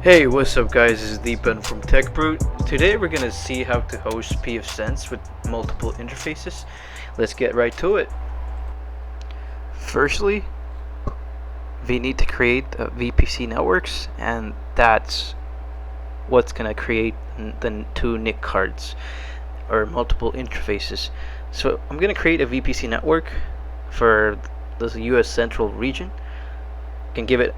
Hey, what's up guys, this is Deepan from TechBrute. Today we're gonna see how to host Pfsense with multiple interfaces. Let's get right to it. Firstly, we need to create VPC networks, and that's what's gonna create the two NIC cards or multiple interfaces. So I'm gonna create a VPC network for the US Central region. You can give it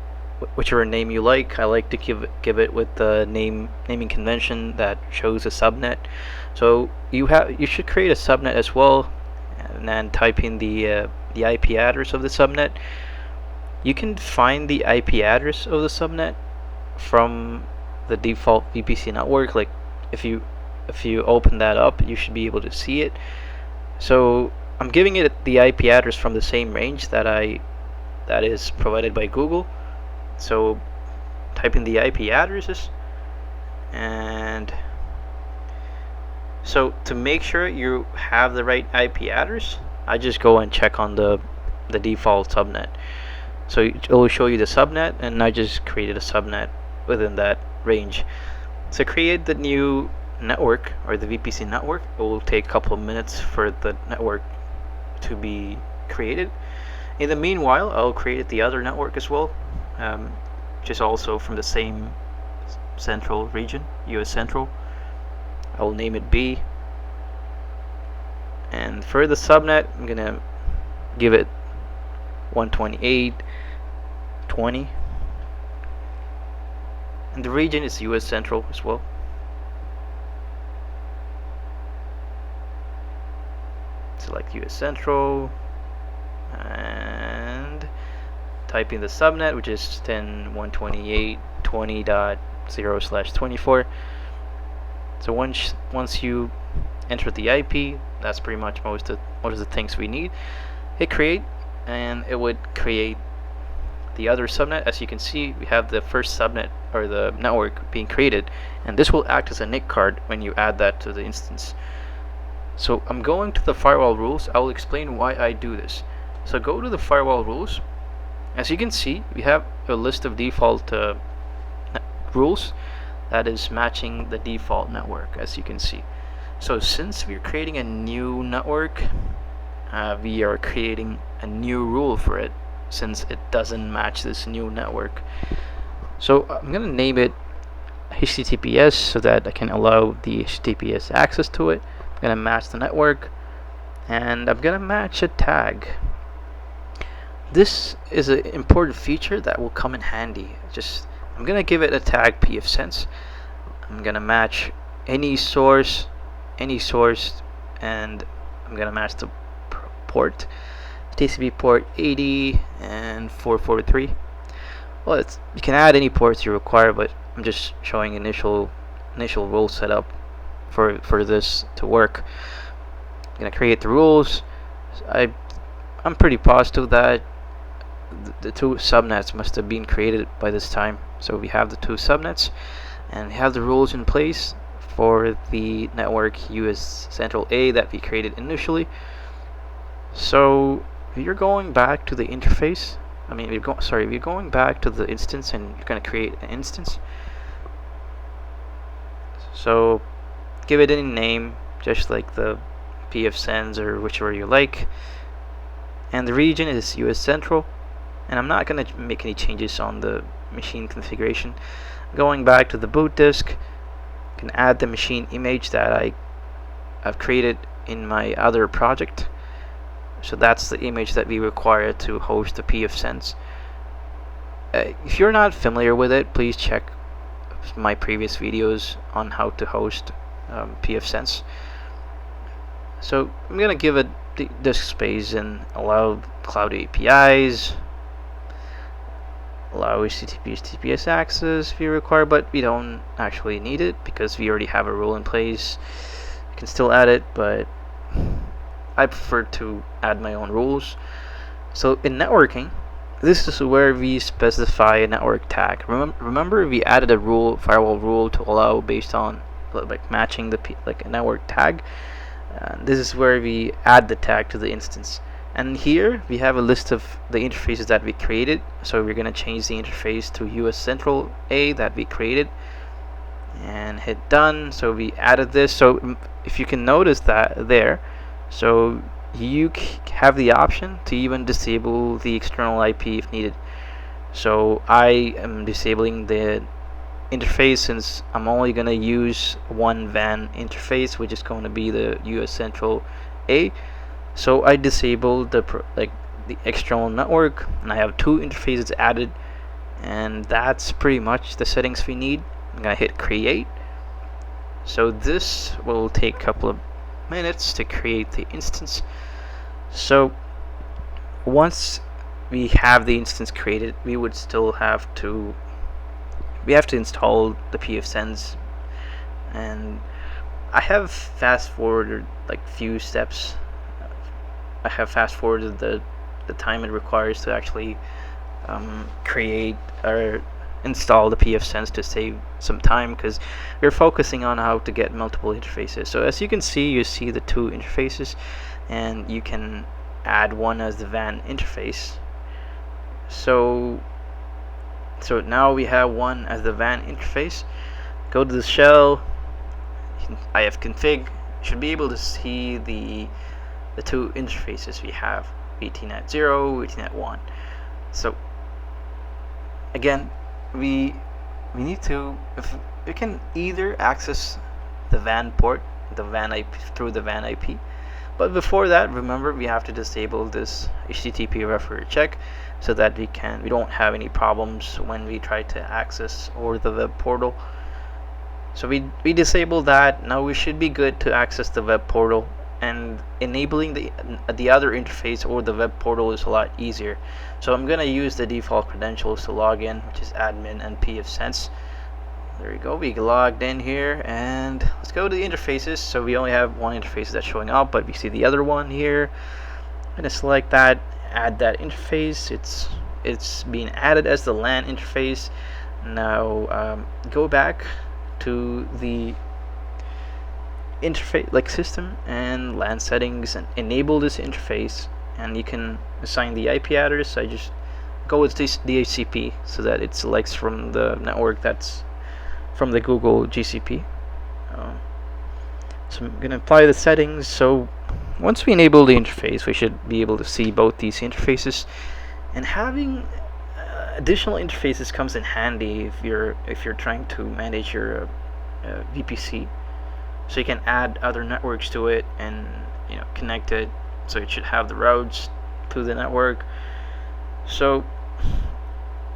whichever name you like. I like to give it with the naming convention that shows a subnet. So you should create a subnet as well, and then type in the IP address of the subnet. You can find the IP address of the subnet from the default VPC network. Like if you open that up, you should be able to see it. So I'm giving it the IP address from the same range that is provided by Google. So type in the IP addresses, and so to make sure you have the right IP address, I just go and check on the default subnet. So it will show you the subnet, and I just created a subnet within that range. So create the new network or the VPC network. It will take a couple of minutes for the network to be created. In the meanwhile, I'll create the other network as well, which is also from the same central region, US Central. I will name it B. And for the subnet, I'm gonna give it 128.20, and the region is US Central as well. Select US Central and type in the subnet, which is 10.128.20.0/24. So once you enter the IP, that's pretty much most of the things we need. Hit create, and it would create the other subnet. As you can see, we have the first subnet or the network being created, and this will act as a NIC card when you add that to the instance. So I'm going to the firewall rules. I will explain why I do this. So go to the firewall rules. As you can see, we have a list of default rules that is matching the default network, as you can see. So since we're creating a new network, we are creating a new rule for it since it doesn't match this new network. So I'm going to name it HTTPS so that I can allow the HTTPS access to it. I'm going to match the network, and I'm going to match a tag. This is an important feature that will come in handy. I'm gonna give it a tag Pfsense. I'm gonna match any source, and I'm gonna match the port, TCP port 80 and 443. Well, you can add any ports you require, but I'm just showing initial rule setup for this to work. I'm gonna create the rules. I'm pretty positive that the two subnets must have been created by this time. So we have the two subnets, and we have the rules in place for the network US Central A that we created initially. So you're going back to the interface. We're going back to the instance, and you're going to create an instance. So give it any name, just like the Pfsense or whichever you like. And the region is US Central. And I'm not going to make any changes on the machine configuration. Going back to the boot disk, I can add the machine image that I've created in my other project. So that's the image that we require to host the Pfsense. If you're not familiar with it, please check my previous videos on how to host Pfsense. So I'm going to give it disk space and allow cloud APIs. Allow HTTPS access if you require, but we don't actually need it because we already have a rule in place. You can still add it, but I prefer to add my own rules. So in networking, this is where we specify a network tag. Remember we added a firewall rule to allow based on like matching a network tag. This is where we add the tag to the instance. And here we have a list of the interfaces that we created. So we're going to change the interface to US Central A that we created and hit done. So we added this. So if you can notice that there, so you have the option to even disable the external IP if needed. So I am disabling the interface since I'm only going to use one WAN interface, which is going to be the US Central A. So I disabled the external network, and I have two interfaces added, and that's pretty much the settings we need. I'm gonna hit create. So this will take a couple of minutes to create the instance. So once we have the instance created, we would still have to install the Pfsense, and I have fast forwarded like few steps. I have fast forwarded the time it requires to actually create or install the Pfsense to save some time, because we're focusing on how to get multiple interfaces. So as you can see, you see the two interfaces, and you can add one as the WAN interface. So now we have one as the WAN interface. Go to the shell, ifconfig. You should be able to see the two interfaces we have, VTnet 0, VTnet 1. So again, we need to, if we can either access the WAN port, the WAN IP through the WAN IP, but before that, remember, we have to disable this HTTP referrer check so that we don't have any problems when we try to access or the web portal. So we disable that. Now we should be good to access the web portal, and enabling the other interface or the web portal is a lot easier. So I'm gonna use the default credentials to log in, which is admin and Pfsense. There we go, we logged in here, and let's go to the interfaces. So we only have one interface that's showing up, but we see the other one here. I'm gonna select that, add that interface. It's being added as the LAN interface. Now go back to the interface, like system and LAN settings, and enable this interface, and you can assign the IP address. I just go with this DHCP so that it selects from the network that's from the Google GCP. So I'm going to apply the settings. So once we enable the interface, we should be able to see both these interfaces, and having additional interfaces comes in handy if you're trying to manage your VPC. So you can add other networks to it and connect it, so it should have the routes to the network. So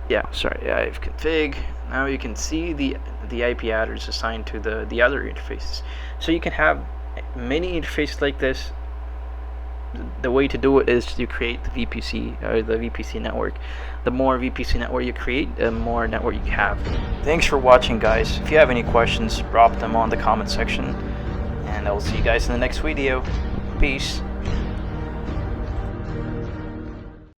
yeah, sorry, I've config. Now you can see the IP address assigned to the other interfaces. So you can have many interfaces like this. The way to do it is to create the VPC or the VPC network. The more VPC network you create, the more network you have. Thanks for watching, guys. If you have any questions, drop them on the comment section, and I will see you guys in the next video. Peace.